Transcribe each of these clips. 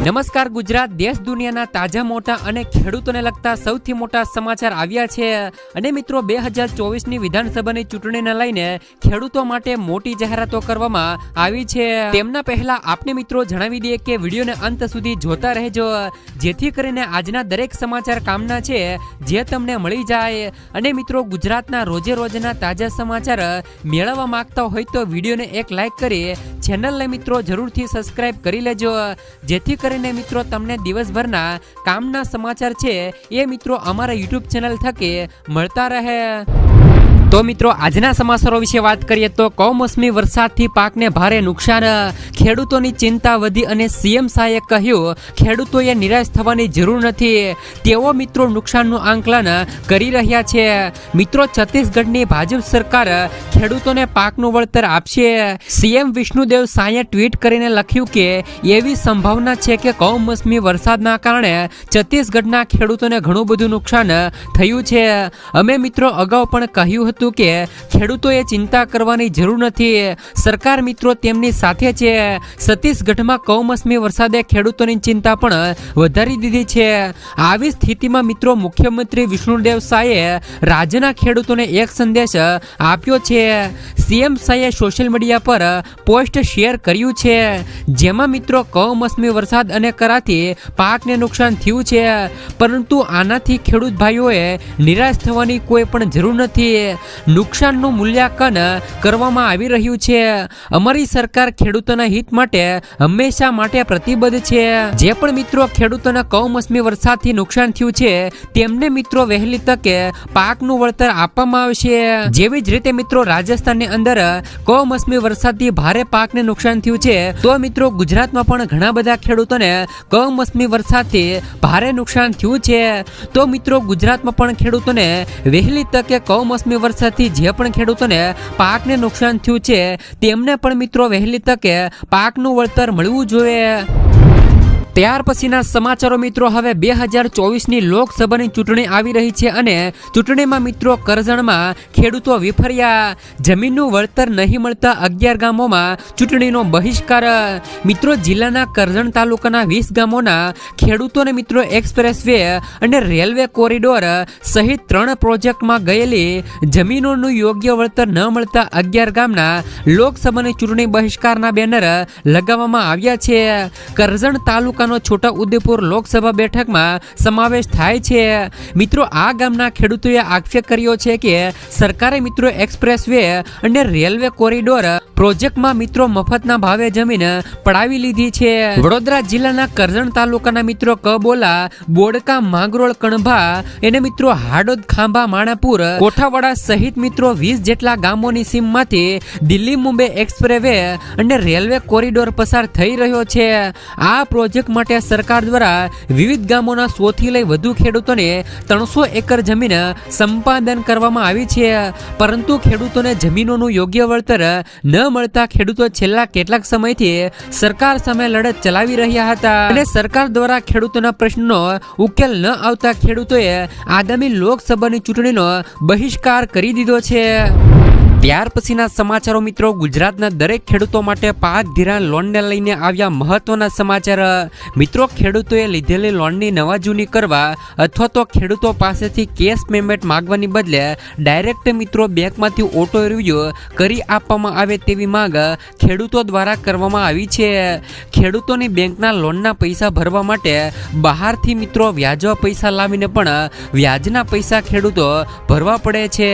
નમસ્કાર ગુજરાત, દેશ દુનિયાના તાજા મોટા અને ખેડૂતોને લગતા સૌથી મોટા સમાચાર આવ્યા છે. અને મિત્રો 2024ની વિધાનસભાની ચૂંટણીને લઈને ખેડૂતો માટે મોટી જાહેરાતો કરવામાં આવી છે. તેમના પહેલા આપને મિત્રો જણાવી દઈએ કે વિડીયોને અંત સુધી જોતા રહેજો, જેથી કરીને આજના દરેક સમાચાર કામના છે જે તમને મળી જાય. અને મિત્રો ગુજરાતના રોજે રોજના તાજા સમાચાર મેળવવા માંગતા હોય તો વિડીયોને એક લાઈક કરી ચેનલને મિત્રો જરૂરથી સબસ્ક્રાઇબ કરી લેજો, જેથી કરીને મિત્રો તમને દિવસભરના કામના સમાચાર છે એ મિત્રો અમારા YouTube ચેનલ થકી મળતા રહે. તો મિત્રો આજના સમાચારો વિશે વાત કરીએ તો કમોસમી વરસાદથી પાકને ભારે નુકસાન, ખેડૂતોની ચિંતા વધી અને સીએમ શાહે કહ્યું ખેડૂતોએ નિરાશ થવાની જરૂર નથી, તેઓ મિત્રો નુકસાનનું આંકલન કરી રહ્યા છે. મિત્રો છત્તીસગઢની ભાજપ સરકાર ખેડૂતોને પાકનું વળતર આપશે. સીએમ વિષ્ણુદેવ સાંઈએ ટ્વીટ કરીને લખ્યું કે એવી સંભાવના છે કે કમોસમી વરસાદના કારણે છત્તીસગઢના ખેડૂતોને ઘણું બધું નુકસાન થયું છે. અમે મિત્રો અગાઉ પણ કહ્યું હતું કે ખેડૂતોએ ચિંતા કરવાની જરૂર નથી, સરકાર મિત્રો તેમની સાથે છે. છત્તીસગઢમાં કમોસમી વરસાદે ખેડૂતોની ચિંતા પણ વધારી દીધી છે. આવી સ્થિતિમાં મિત્રો મુખ્યમંત્રી વિષ્ણુદેવ શાહે રાજ્યના ખેડૂતોને એક સંદેશ આપ્યો છે. સીએમ શાહે સોશિયલ મીડિયા પર પોસ્ટ શેર કર્યું છે, જેમાં મિત્રો કમોસમી વરસાદ અને કરાથી પાકને નુકસાન થયું છે, પરંતુ આનાથી ખેડૂત ભાઈઓએ નિરાશ થવાની કોઈ પણ જરૂર નથી. નુકસાનનું મૂલ્યાંકન કરવામાં આવી રહ્યું છે. અમારી સરકાર ખેડૂતોના હિત માટે હંમેશા માટે પ્રતિબદ્ધ છે. જે પણ મિત્રો ખેડૂતોના કમોસમી વરસાદથી નુકસાન થયું છે તેમને મિત્રો વહેલી તકે પાકનું વળતર આપવામાં આવશે. જેવી જ રીતે મિત્રો રાજસ્થાનની અંદર કમોસમી વરસાદથી ભારે પાકને નુકસાન થયું છે, તો મિત્રો ગુજરાતમાં પણ ઘણા બધા ખેડૂતોને કમોસમી વરસાદથી ભારે નુકસાન થયું છે. તો મિત્રો ગુજરાતમાં પણ ખેડૂતોને વહેલી તકે કમોસમી વરસાદથી જે પણ ખેડૂતોને પાકને નુકસાન થયું છે તેમને પણ મિત્રો વહેલી તકે પાકનું વળતર મળવું જોઈએ. ત્યાર પછીના સમાચારો મિત્રો હવે 2024ની લોકસભાની ચૂંટણી આવી રહી છે અને ચૂંટણીમાં મિત્રો કરજણમાં ખેડૂતો વિફર્યા. જમીનનું વળતર નહીં મળતા 11 ગામોમાં ચૂંટણીનો બહિષ્કાર. મિત્રો જિલ્લાના કરજણ તાલુકાના 20 ગામોના ખેડૂતોને મિત્રો એક્સપ્રેસ વે અને રેલવે કોરિડોર સહિત 3 પ્રોજેક્ટમાં ગયેલી જમીનોનું યોગ્ય વળતર ન મળતા 11 ગામના લોકસભાની ચૂંટણી બહિષ્કારના બેનર લગાવવામાં આવ્યા છે. કરજણ તાલુકા છોટા ઉદેપુર લોકસભા બેઠકમાં સમાવેશ થાય છે. મિત્રો આ ગામના ખેડૂતોએ આક્ષેપ કર્યો છે કે સરકારે મિત્રો એક્સપ્રેસ વે અને રેલવે કોરિડોર પ્રોજેક્ટમાં મિત્રો મફતના ભાવે જમીન પડાવી લીધી છે. વડોદરા જિલ્લાના કરજણ તાલુકાના મિત્રો કબોલા, બોડકા, માંગરોળ, કણભા અને મિત્રો હાડોદ, ખાંભા, માણાપુર, કોઠાવાડા સહિત મિત્રો 20 જેટલા ગામોની સીમમાંથી દિલ્હી મુંબઈ એક્સપ્રેસ વે અને રેલવે કોરિડોર પસાર થઈ રહ્યો છે. આ પ્રોજેક્ટ માટે સરકાર દ્વારા વિવિધ ગામોના 100 થી લઈ વધુ ખેડૂતોને 300 એકર જમીન સંપાદન કરવામાં આવી છે, પરંતુ ખેડૂતોને જમીનોનું યોગ્ય વળતર ન મળતા ખેડૂતો છેલ્લા કેટલાક સમયથી સરકાર સામે લડત ચલાવી રહ્યા હતા અને સરકાર દ્વારા ખેડૂતોના પ્રશ્નનો ઉકેલ ન આવતા ખેડૂતોએ આગામી લોકસભાની ચૂંટણીનો બહિષ્કાર કરી દીધો છે. ત્યાર પછીના સમાચારો મિત્રો ગુજરાતના દરેક ખેડૂતો માટે પાક ધિરાણ લોનને લઈને આવ્યા મહત્વના સમાચાર. મિત્રો ખેડૂતોએ લીધેલી લોનની નવા જૂની કરવા અથવા તો ખેડૂતો પાસેથી કેશ પેમેન્ટ માંગવાની બદલે ડાયરેક્ટ મિત્રો બેંકમાંથી ઓટો રિવ્યુ કરી આપવામાં આવે તેવી માંગ ખેડૂતો દ્વારા કરવામાં આવી છે. ખેડૂતોની બેંકના લોનના પૈસા ભરવા માટે બહારથી મિત્રો વ્યાજવા પૈસા લાવીને પણ વ્યાજના પૈસા ખેડૂતો ભરવા પડે છે,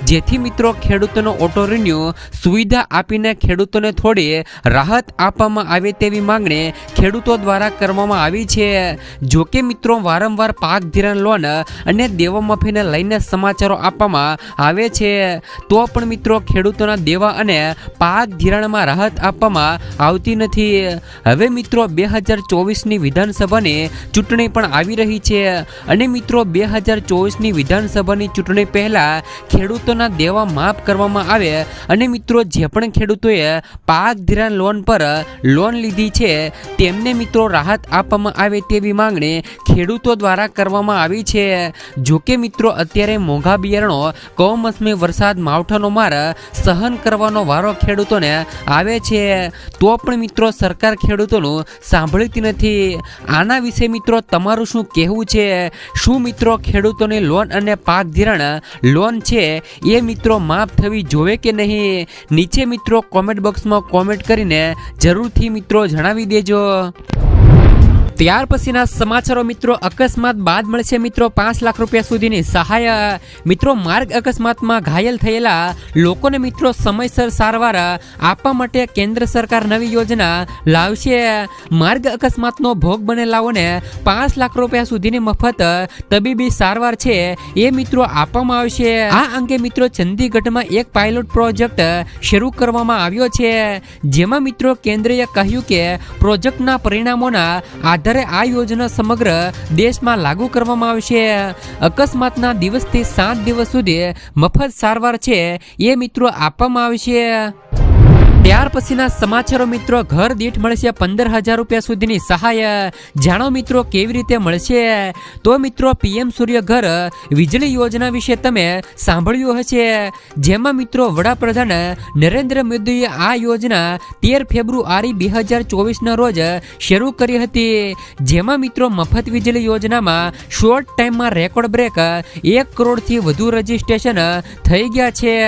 જેથી મિત્રો ખેડૂતોનો ઓટો રિન્યુ સુવિધા આપીને ખેડૂતોને થોડી રાહત આપવામાં આવે તેવી માંગણી ખેડૂતો દ્વારા કરવામાં આવી છે. જો કે મિત્રો વારંવાર પાક ધિરાણ લોન અને દેવા માફીને લઈને સમાચારો આપવામાં આવે છે, તો પણ મિત્રો ખેડૂતોના દેવા અને પાક ધિરાણમાં રાહત આપવામાં આવતી નથી. હવે મિત્રો 2024ની વિધાનસભાની ચૂંટણી પણ આવી રહી છે અને મિત્રો 2024ની વિધાનસભાની ચૂંટણી પહેલા ખેડૂતોના દેવા માફ કરવામાં આપવામાં આવે અને મિત્રો જે પણ ખેડૂતોએ પાક ધિરાણ લોન પર લોન લીધી છે તેમને મિત્રો રાહત આપવામાં આવે તેવી માંગણી ખેડૂતો દ્વારા કરવામાં આવી છે. જોકે મિત્રો અત્યારે મોંઘા બિયારણો કમોસમી વરસાદ માવઠાનો માર સહન કરવાનો વારો ખેડૂતોને આવે છે તો પણ મિત્રો સરકાર ખેડૂતોનું સાંભળતી નથી. આના વિશે મિત્રો તમારું શું કહેવું છે? શું મિત્રો ખેડૂતોની લોન અને પાક ધિરાણ લોન છે એ મિત્રો માફ થવી જોવે કે નહીં? નીચે મિત્રો કોમેન્ટ બોક્સમાં કોમેન્ટ કરીને જરૂરથી મિત્રો જણાવી દેજો. ત્યાર પછીના સમાચારો મિત્રો, અકસ્માત બાદ મળશે મિત્રો 5 લાખ રૂપિયા સુધીની સહાય. મિત્રો માર્ગ અકસ્માતમાં ઘાયલ થયેલા લોકોને મિત્રો સમયસર સારવાર આપવા માટે કેન્દ્ર સરકાર નવી યોજના લાવશે. માર્ગ અકસ્માતનો ભોગ બનેલાઓને 5 લાખ રૂપિયા સુધીની મફત તબીબી સારવાર છે એ મિત્રો આપવામાં આવશે. આ અંગે મિત્રો ચંદીગઢમાં એક પાયલોટ પ્રોજેક્ટ શરૂ કરવામાં આવ્યો છે જેમાં મિત્રો કેન્દ્રએ કહ્યું કે પ્રોજેક્ટના પરિણામોના આધારે આ યોજના સમગ્ર દેશમાં લાગુ કરવામાં આવશે. અકસ્માતના દિવસથી 7 દિવસ સુધી મફત સારવાર છે એ મિત્રો આપવામાં આવશે. ત્યાર પછીના સમાચારો મિત્રો, ઘર દીઠ મળશે 15,000 રૂપિયા સુધીની સહાય. જાણો મિત્રો કેવી રીતે મળશે. તો મિત્રો પીએમ સૂર્ય ઘર વીજળી યોજના વિશે તમે સાંભળ્યું હશે, જેમાં મિત્રો વડાપ્રધાન નરેન્દ્ર મોદીએ આ યોજના 13 ફેબ્રુઆરી 2024ના રોજ શરૂ કરી હતી. જેમાં મિત્રો મફત વીજળી યોજનામાં શોર્ટ ટાઈમમાં રેકોર્ડ બ્રેક 1 કરોડથી વધુ રજીસ્ટ્રેશન થઈ ગયા છે.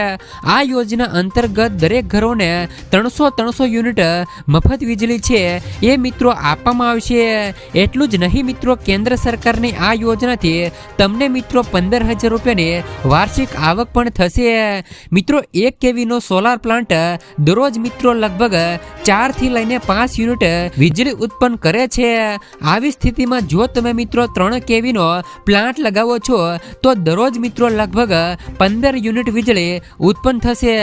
આ યોજના અંતર્ગત દરેક ઘરોને 300 યુનિટ મફત વીજળી છે એ મિત્રો આપવામાં આવશે. એટલું જ નહીં મિત્રો, કેન્દ્ર સરકારની આ યોજનાથી તમને મિત્રો 15,000 રૂપિયાની વાર્ષિક આવક પણ થશે. મિત્રો 1 કેવીનો સોલાર પ્લાન્ટ દરરોજ મિત્રો લગભગ 4 થી લઈને 5 યુનિટ વીજળી ઉત્પન્ન કરે છે. આવી સ્થિતિમાં જો તમે મિત્રો 3 કેવીનો પ્લાન્ટ લગાવો છો તો દરરોજ મિત્રો લગભગ 15 યુનિટ વીજળી ઉત્પન્ન થશે.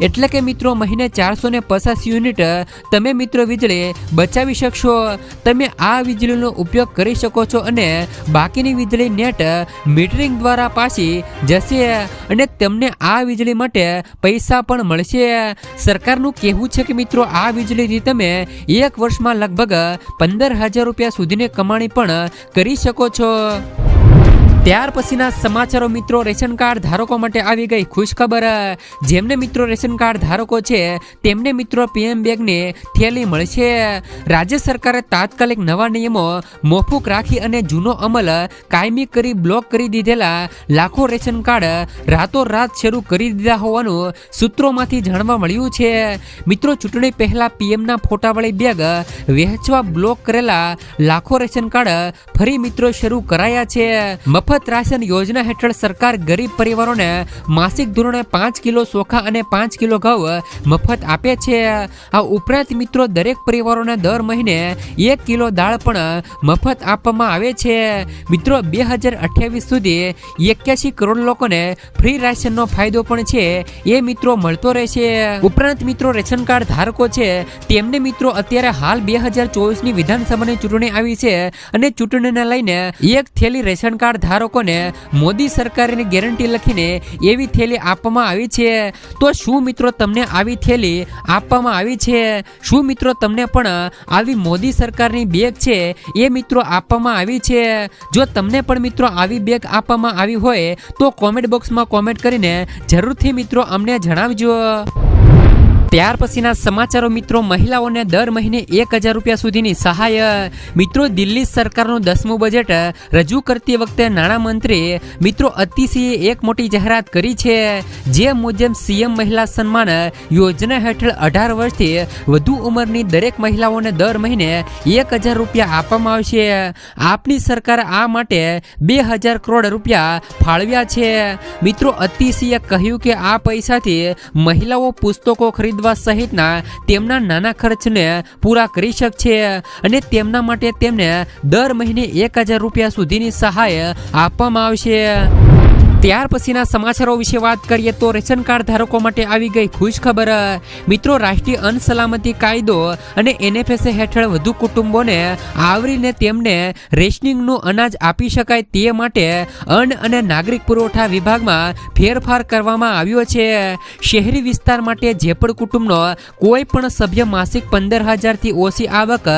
એટલે કે મિત્રો મહિને 450 યુનિટ તમે મિત્રો વીજળી બચાવી શકશો. તમે આ વીજળીનો ઉપયોગ કરી શકો છો અને બાકીની વીજળી નેટ મીટરિંગ દ્વારા પાછી જશે અને તમને આ વીજળી માટે પૈસા પણ મળશે. સરકારનું કહેવું છે કે મિત્રો આ વીજળીથી તમે 1 વર્ષમાં લગભગ 15,000 રૂપિયા સુધીની કમાણી પણ કરી શકો છો. ત્યાર પછીના સમાચારો મિત્રો, રેશન કાર્ડ ધારકો માટે આવી ગઈ ખુશખબર. જેમને મિત્રો રેશન કાર્ડ ધારકો છે તેમને મિત્રો પીએમ બેગની થેલી મળશે. રાજ્ય સરકારે તાત્કાલિક નવા નિયમો મોકૂફ રાખી અને જૂનો અમલ કાયમી કરી બ્લોક કરી દીધેલા લાખો રેશન કાર્ડ રાતોરાત શરૂ કરી દીધા હોવાનું સૂત્રોમાંથી જાણવા મળ્યું છે. મિત્રો ચૂંટણી પહેલા પીએમના ફોટાવાળી બેગ વહેંચવા બ્લોક કરેલા લાખો રેશન કાર્ડ ફરી મિત્રો શરૂ કરાયા છે. મફત રાશન યોજના હેઠળ સરકાર ગરીબ પરિવારોને માસિક ધોરણે 5 કિલો ચોખા અને 5 કિલો ઘઉં મફત આપે છે. આ ઉપરાંત મિત્રો દરેક પરિવારોને દર મહિને 1 કિલો દાળ પણ મફત આપવામાં આવે છે. મિત્રો 2028 સુધી 81 કરોડ લોકોને ફ્રી રાશનનો ફાયદો પણ છે એ મિત્રો મળતો રહેશે. ઉપરાંત મિત્રો રેશન કાર્ડ ધારકો છે તેમને મિત્રો અત્યારે હાલ 2024ની વિધાનસભાની ચૂંટણી આવી છે અને ચૂંટણીને લઈને એક થેલી રેશન કાર્ડ ધારકોને મોદી સરકારની ગેરંટી લખીને એવી થેલી આપવામાં આવી છે. તો શું મિત્રો તમને આવી થેલી આપવામાં આવી છે? શું મિત્રો તમને પણ આવી મોદી સરકારની બેગ છે એ મિત્રો આપવામાં આવી છે? જો તમને પણ મિત્રો આવી બેગ આપવામાં આવી હોય તો કોમેન્ટ બોક્સમાં કોમેન્ટ કરીને જરૂરથી મિત્રો અમને જણાવજો. ત્યાર પછીના સમાચારો મિત્રો, મહિલાઓને દર મહિને 1,000 રૂપિયા સુધીની સહાય. મિત્રો દિલ્હી સરકારનું 10મું બજેટ રજૂ કરતી વખતે નાણામંત્રી મિત્રો અતિશીએ એક મોટી જાહેરાત કરી છે. જે મુજબ સીએમ મહિલા સન્માન યોજના હેઠળ 18 વર્ષથી વધુ ઉંમરની દરેક મહિલાઓને દર મહિને 1,000 રૂપિયા આપવામાં આવશે. આપની સરકાર આ માટે 2,000 કરોડ રૂપિયા ફાળવ્યા છે. મિત્રો અતિશીએ કહ્યું કે આ પૈસાથી મહિલાઓ પુસ્તકો ખરીદવા સહિતના તેમના નાના ખર્ચને પૂરા કરી શકશે અને તેમના માટે તેમને દર મહિને 1,000 રૂપિયા સુધીની સહાય આપવામાં આવશે. ત્યાર પછીના સમાચારો વિશે વાત કરીએ તો રેશન કાર્ડ ધારકો માટે આવી ગઈ ખુશ ખબર. મિત્રો, રાષ્ટ્રીય અન્ન સલામતી કાયદો અને NFSA હેઠળ વધુ કુટુંબોને આવરીને તેમને રેશનિંગનું અનાજ આપી શકાય તે માટે અન્ન અને નાગરિક પુરવઠા વિભાગમાં ફેરફાર કરવામાં આવ્યો છે. શહેરી વિસ્તાર માટે જે પણ કુટુંબનો કોઈ પણ સભ્ય માસિક 15,000થી ઓછી આવક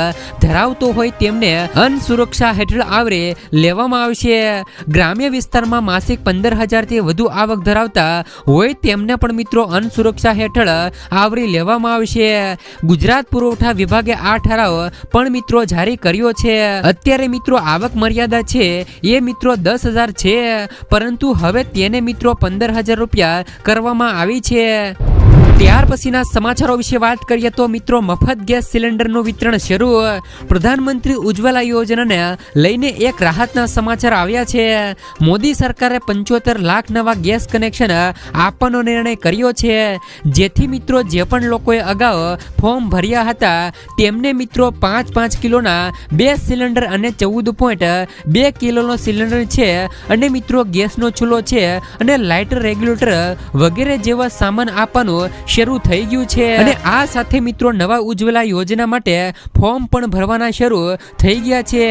ધરાવતો હોય તેમને અન્ન સુરક્ષા હેઠળ આવરી લેવામાં આવશે. ગ્રામ્ય વિસ્તારમાં માસિક 15,000થી વધુ આવક ધરાવતા હોય તેમને પણ મિત્રો અન્ન સુરક્ષા હેઠળ આવરી લેવામાં આવશે. ગુજરાત પુરવઠા વિભાગે આ ઠરાવ પણ મિત્રો જારી કર્યો છે. અત્યારે મિત્રો આવક મર્યાદા છે એ મિત્રો 10,000 છે, પરંતુ હવે તેને મિત્રો 15,000 રૂપિયા કરવામાં આવી છે. ત્યાર પછીના સમાચારો વિશે વાત કરીએ તો મિત્રો મફત ગેસ સિલિન્ડરનું વિતરણ શરૂ. પ્રધાનમંત્રી ઉજ્જવલા યોજનાને લઈને એક રાહતના સમાચાર આવ્યા છે. મોદી સરકારે 75 લાખ નવા ગેસ કનેક્શન આપવાનો નિર્ણય કર્યો છે, જેથી મિત્રો જે પણ લોકોએ અગાઉ ફોર્મ ભર્યા હતા તેમને મિત્રો 5 કિલોના 2 સિલિન્ડર અને 14.2 કિલોનો સિલિન્ડર છે અને મિત્રો ગેસનો ચૂલો છે અને લાઇટર રેગ્યુલેટર વગેરે જેવા સામાન આપવાનું શરૂ થઈ ગયું છે. અને આ સાથે મિત્રો નવા ઉજ્જવલા યોજના માટે ફોર્મ પણ ભરવાના શરૂ થઈ ગયા છે,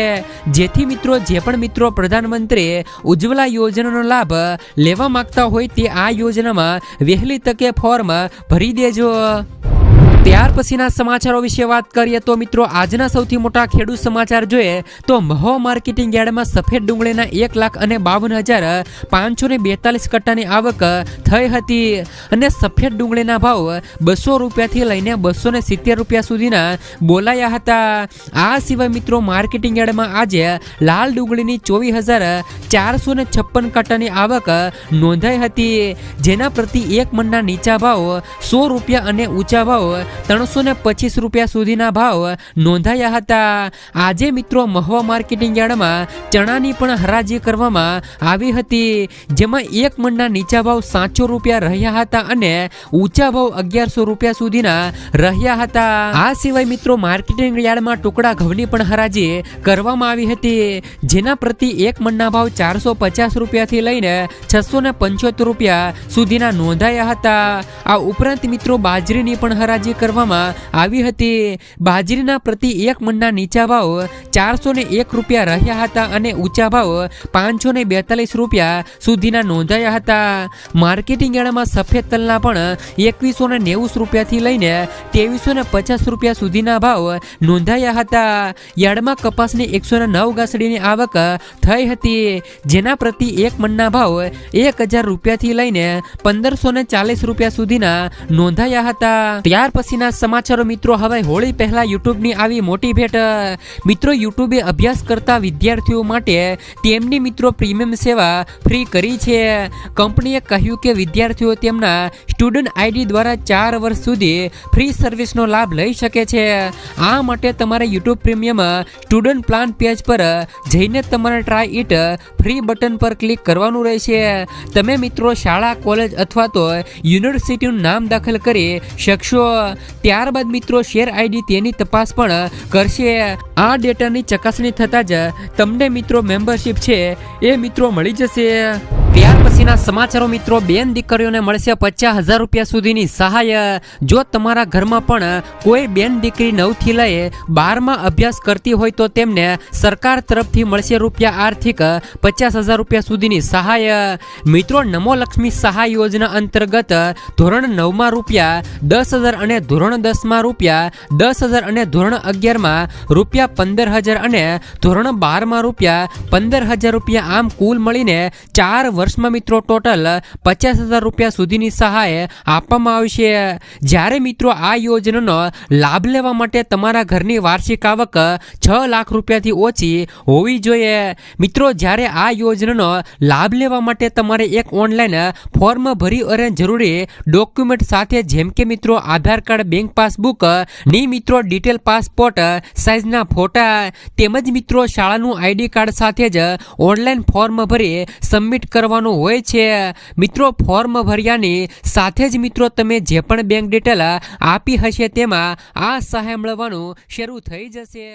જેથી મિત્રો જે પણ મિત્રો પ્રધાનમંત્રી ઉજ્જવલા યોજનાનો લાભ લેવા માંગતા હોય તે આ યોજનામાં વહેલી તકે ફોર્મ ભરી દેજો. ત્યાર પછીના સમાચારો વિશે વાત કરીએ તો મિત્રો આજના સૌથી મોટા ખેડૂત સમાચાર જોઈએ તો મહુવા માર્કેટિંગ યાર્ડમાં સફેદ ડુંગળીના 1,52,542 કટ્ટાની આવક થઈ હતી અને સફેદ ડુંગળીના ભાવ 200 રૂપિયાથી લઈને 270 રૂપિયા સુધીના બોલાયા હતા. આ સિવાય મિત્રો માર્કેટિંગ યાર્ડમાં આજે લાલ ડુંગળીની 24,456 કટ્ટાની આવક નોંધાઈ હતી, જેના પ્રતિ એક મણના નીચા ભાવ 100 રૂપિયા અને ઊંચા ભાવ 325 રૂપિયા સુધીના ભાવ નોંધાયા હતા. આજે મિત્રો મહુવા માર્કેટિંગ યાર્ડમાં ચણાની પણ હરાજી કરવામાં આવી હતી, જેમાં એક મણના નીચા ભાવ 700 રૂપિયા રહ્યા હતા અને ઊંચા ભાવ 1,100 રૂપિયા સુધીના રહ્યા હતા. આ સિવાય મિત્રો માર્કેટિંગ યાર્ડમાં ટુકડા ઘઉંની પણ હરાજી કરવામાં આવી હતી, જેના પ્રતિ એક મણના ભાવ 450 રૂપિયાથી લઈને 675 રૂપિયા સુધીના નોંધાયા હતા. આ ઉપરાંત મિત્રો બાજરીની પણ હરાજી કરવામાં આવી હતી. બાજરીના પ્રતિ એક મણના નીચા ભાવ 401 રૂપિયા રહ્યા હતા અને ઊંચા ભાવ 542 રૂપિયા સુધીના નોંધાયા હતા. માર્કેટિંગ યાર્ડમાં સફેદ તલના પણ 2190 રૂપિયાથી લઈને 2350 રૂપિયા સુધીના ભાવ નોંધાયા હતા. યાર્ડમાં કપાસની 109 ગાંસડીની આવક થઈ હતી, જેના પ્રતિ એક મણના ભાવ 1,000 રૂપિયાથી લઈને 1,540 રૂપિયા સુધીના નોંધાયા હતા. ત્યાર પછીના સમાચારો મિત્રો હવે હોળી પહેલા યુટ્યુબની આવી મોટી ભેટ. મિત્રો યુટ્યુબે અભ્યાસ કરતા વિદ્યાર્થીઓ માટે તેમની મિત્રો પ્રીમિયમ સેવા ફ્રી કરી છે. કંપનીએ કહ્યું કે વિદ્યાર્થીઓ તેમના સ્ટુડન્ટ આઈડી દ્વારા 4 વર્ષ સુધી ફ્રી સર્વિસનો લાભ લઈ શકે છે. આ માટે તમારે YouTube premium student plan page પર જઈને તમારે ટ્રાય ઇટ ફ્રી બટન પર ક્લિક કરવાનું રહેશે. તમે મિત્રો શાળા, કોલેજ અથવા તો યુનિવર્સિટીનું નામ દાખલ કરી શકશો. ત્યારબાદ મિત્રો શેર આઈડી તેની તપાસ પણ કરશે. આ ડેટાની ચકાસણી થતાં જ તમને મિત્રો મેમ્બરશિપ છે એ મિત્રો મળી જશે. ત્યાર પછીના સમાચારો મિત્રો બેન દીકરીઓને મળશે 50,000 રૂપિયા સુધીની સહાય. જો તમારા ઘરમાં પણ કોઈ બેન દીકરી 9થી લઈ 12માં અભ્યાસ કરતી હોય તો તેમને સરકાર તરફથી મળશે આર્થિક 50,000 રૂપિયા સુધીની સહાય. મિત્રો નમો લક્ષ્મી સહાય યોજના અંતર્ગત ધોરણ 9માં રૂપિયા 10,000 અને ધોરણ 10માં રૂપિયા 10,000 અને ધોરણ 11માં રૂપિયા 15,000 અને ધોરણ 12માં રૂપિયા 15,000 રૂપિયા આમ કુલ મળીને 4 વર્ષમાં મિત્રો ટોટલ 50,000 રૂપિયા સુધીની સહાય આપવામાં આવશે. જ્યારે મિત્રો આ યોજનાનો લાભ લેવા માટે તમારા ઘરની વાર્ષિક આવક 6 લાખ રૂપિયાથી ઓછી હોવી જોઈએ. મિત્રો જ્યારે આ યોજનાનો લાભ લેવા માટે તમારે એક ઓનલાઈન ફોર્મ ભરી અને જરૂરી ડોક્યુમેન્ટ સાથે જેમ કે મિત્રો આધાર કાર્ડ, બેંક પાસબુક ની મિત્રો ડિટેલ, પાસપોર્ટ સાઇઝના ફોટા તેમજ મિત્રો શાળાનું આઈડી કાર્ડ સાથે જ ઓનલાઈન ફોર્મ ભરી સબમિટ કરવાનું હોય છે. મિત્રો ફોર્મ ભર્યાની સાથે જ મિત્રો તમે જે પણ બેંક ડિટેલ આપી હશે તેમાં આ સહાય મળવાનું શરૂ થઈ જશે.